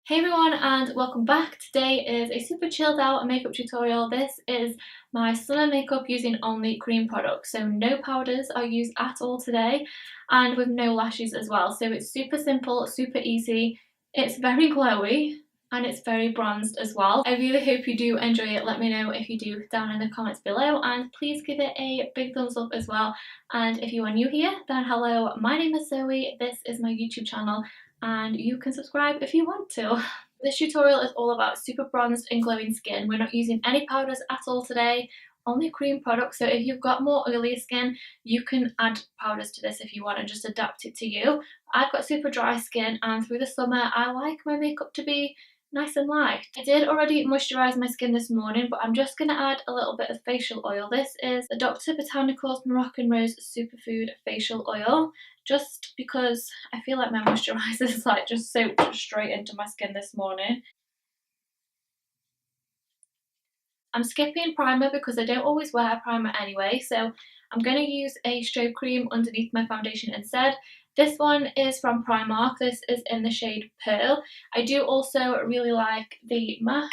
Hey everyone and welcome back. Today is a super chilled out makeup tutorial. This is my summer makeup using only cream products, so no powders are used at all today and with no lashes as well. So it's super simple, super easy, it's very glowy and it's very bronzed as well. I really hope you do enjoy it. Let me know if you do down in the comments below and please give it a big thumbs up as well. And if you are new here, then hello, my name is Zoe, this is my YouTube channel and you can subscribe if you want to. This tutorial is all about super bronzed and glowing skin. We're not using any powders at all today, only cream products. So if you've got more oily skin, you can add powders to this if you want and just adapt it to you. I've got super dry skin and through the summer I like my makeup to be nice and light. I did already moisturise my skin this morning, but I'm just going to add a little bit of facial oil. This is the Dr. Botanicals Moroccan Rose Superfood Facial Oil, just because I feel like my moisturiser is like just soaked straight into my skin this morning. I'm skipping primer because I don't always wear a primer anyway, so I'm going to use a strobe cream underneath my foundation instead. This one is from Primark. This is in the shade Pearl. I do also really like the MAC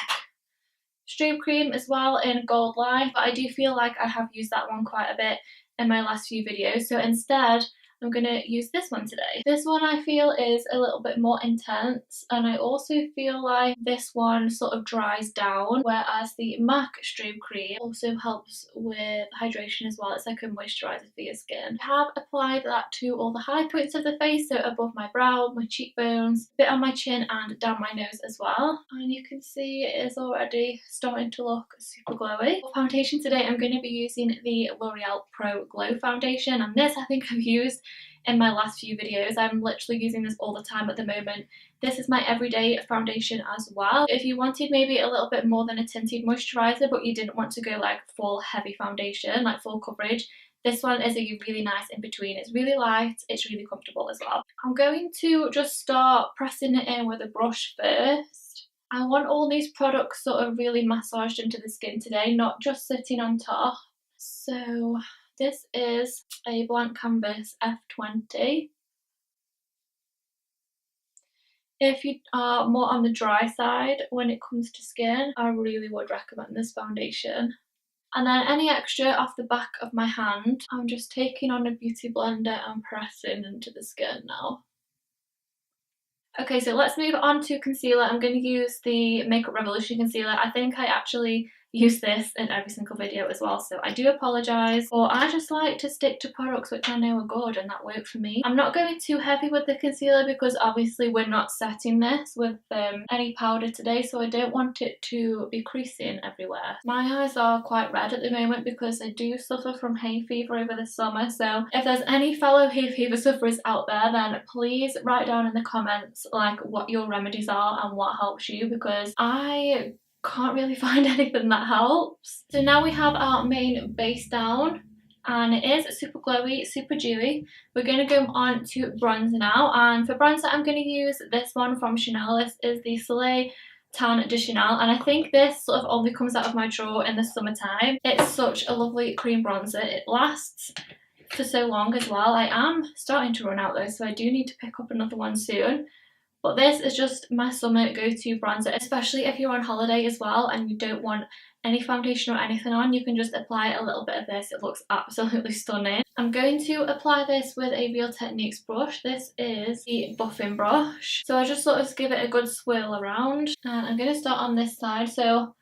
strobe cream as well in Gold Light, but I do feel like I have used that one quite a bit in my last few videos, so instead I'm going to use this one today. This one I feel is a little bit more intense and I also feel like this one sort of dries down, whereas the MAC strobe cream also helps with hydration as well. It's like a moisturiser for your skin. I have applied that to all the high points of the face, so above my brow, my cheekbones, a bit on my chin and down my nose as well. And you can see it is already starting to look super glowy. For foundation today I'm going to be using the L'Oreal Pro Glow foundation, and this I think I've used in my last few videos. I'm literally using this all the time at the moment. This is my everyday foundation as well. If you wanted maybe a little bit more than a tinted moisturiser but you didn't want to go like full heavy foundation, like full coverage, this one is a really nice in between. It's really light, it's really comfortable as well. I'm going to just start pressing it in with a brush first. I want all these products sort of really massaged into the skin today, not just sitting on top. So this is a blank canvas F20. If you are more on the dry side when it comes to skin, I really would recommend this foundation. And then any extra off the back of my hand, I'm just taking on a beauty blender and pressing into the skin now. Okay, so let's move on to concealer. I'm going to use the Makeup Revolution concealer. I think I actually use this in every single video as well, so I do apologise, but I just like to stick to products which I know are good and that work for me. I'm not going too heavy with the concealer because obviously we're not setting this with any powder today, so I don't want it to be creasing everywhere. My eyes are quite red at the moment because I do suffer from hay fever over the summer, so if there's any fellow hay fever sufferers out there, then please write down in the comments like what your remedies are and what helps you, because I can't really find anything that helps. So now we have our main base down and it is super glowy, super dewy. We're going to go on to bronzer now, and for bronzer I'm going to use this one from Chanel. This is the Soleil Tan de Chanel, and I think this sort of only comes out of my drawer in the summertime. It's such a lovely cream bronzer. It lasts for so long as well. I am starting to run out though, so I do need to pick up another one soon. But this is just my summer go-to bronzer, especially if you're on holiday as well and you don't want any foundation or anything on. You can just apply a little bit of this. It looks absolutely stunning. I'm going to apply this with a Real Techniques brush. This is the buffing brush. So I just sort of give it a good swirl around. And I'm going to start on this side. So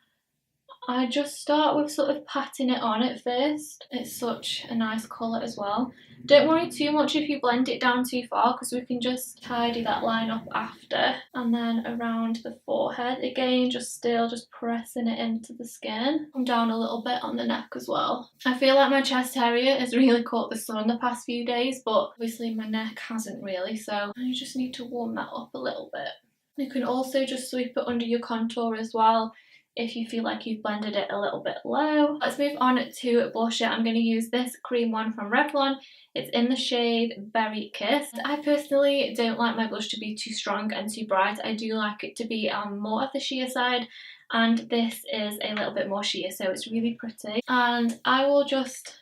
I just start with sort of patting it on at first. It's such a nice colour as well. Don't worry too much if you blend it down too far because we can just tidy that line up after. And then around the forehead again, just pressing it into the skin. And down a little bit on the neck as well. I feel like my chest area has really caught the sun the past few days, but obviously my neck hasn't really, so you just need to warm that up a little bit. You can also just sweep it under your contour as well if you feel like you've blended it a little bit low. Let's move on to blusher. I'm going to use this cream one from Revlon. It's in the shade Berry Kiss. I personally don't like my blush to be too strong and too bright. I do like it to be on more of the sheer side, and this is a little bit more sheer, so it's really pretty. And I will just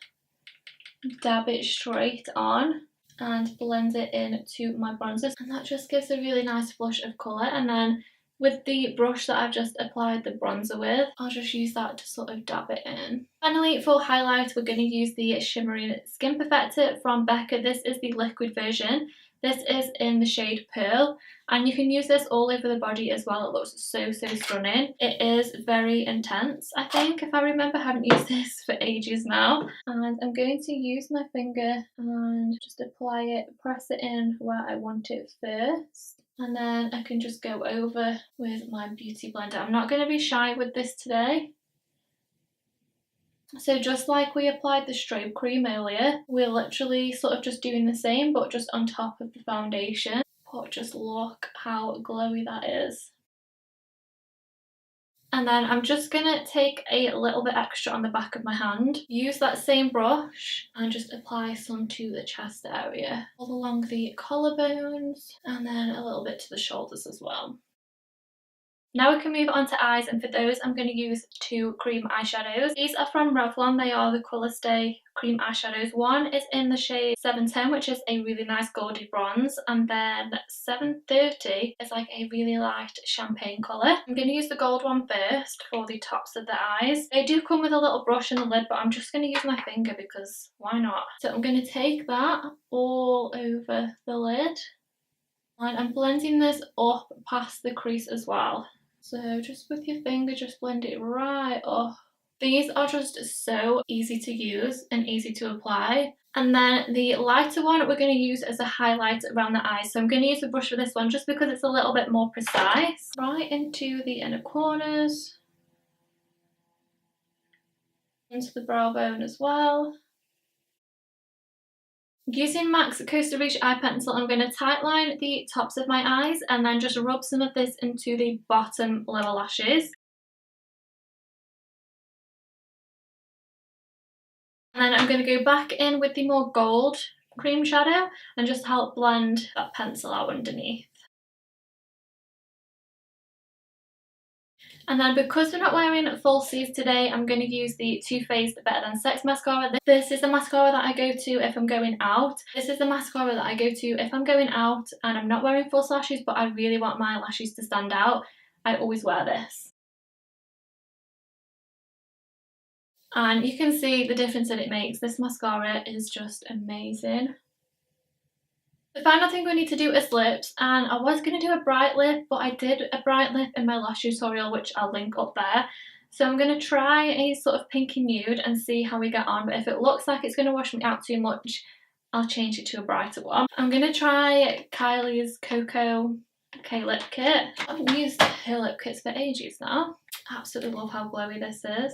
dab it straight on and blend it into my bronzers, and that just gives a really nice flush of colour. And then With the brush that I've just applied the bronzer with, I'll just use that to sort of dab it in. Finally, for highlight, we're going to use the Shimmering Skin Perfector from Becca. This is the liquid version. This is in the shade Pearl, and you can use this all over the body as well. It looks so stunning. It is very intense, I think, if I remember. I haven't used this for ages now. And I'm going to use my finger and just apply it, press it in where I want it first. And then I can just go over with my beauty blender. I'm not going to be shy with this today. So just like we applied the strobe cream earlier, we're literally sort of just doing the same, but just on top of the foundation. But just look how glowy that is. And then I'm just going to take a little bit extra on the back of my hand, use that same brush and just apply some to the chest area, all along the collarbones, and then a little bit to the shoulders as well. Now we can move on to eyes, and for those I'm going to use two cream eyeshadows. These are from Revlon. They are the Colourstay cream eyeshadows. One is in the shade 710, which is a really nice goldy bronze, and then 730 is like a really light champagne colour. I'm going to use the gold one first for the tops of the eyes. They do come with a little brush in the lid, but I'm just going to use my finger because why not? So I'm going to take that all over the lid, and I'm blending this up past the crease as well. So just with your finger, just blend it right up. These are just so easy to use and easy to apply. And then the lighter one we're going to use as a highlight around the eyes. So I'm going to use the brush for this one just because it's a little bit more precise. Right into the inner corners. Into the brow bone as well. Using MAC's Costa Rica eye pencil, I'm going to tightline the tops of my eyes and then just rub some of this into the bottom lower lashes. And then I'm going to go back in with the more gold cream shadow and just help blend that pencil out underneath. And then because we're not wearing falsies today, I'm going to use the Toofaced Better Than Sex mascara. This is the mascara that I go to if I'm going out. This is the mascara that I go to if I'm going out and I'm not wearing false lashes, but I really want my lashes to stand out. I always wear this. And you can see the difference that it makes. This mascara is just amazing. The final thing we need to do is lips, and I was going to do a bright lip, but I did a bright lip in my lash tutorial, which I'll link up there. So I'm going to try a sort of pinky nude and see how we get on, but if it looks like it's going to wash me out too much, I'll change it to a brighter one. I'm going to try Kylie's Koko K-Lip Kit. I haven't used her lip kits for ages now. I absolutely love how glowy this is.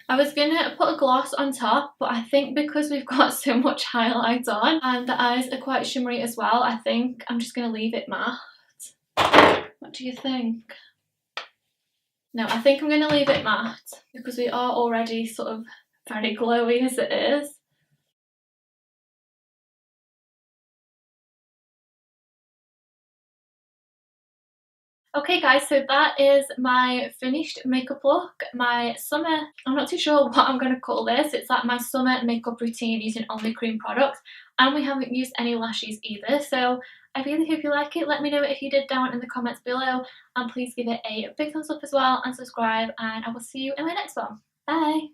I was gonna put a gloss on top, but I think because we've got so much highlight on and the eyes are quite shimmery as well, I think I'm just gonna leave it matte. What do you think? No, I think I'm gonna leave it matte because we are already sort of very glowy as it is. Okay guys, so that is my finished makeup look, my summer, I'm not too sure what I'm going to call this, it's like my summer makeup routine using only cream products, and we haven't used any lashes either, so I really hope you like it. Let me know if you did down in the comments below, and please give it a big thumbs up as well and subscribe, and I will see you in my next one. Bye!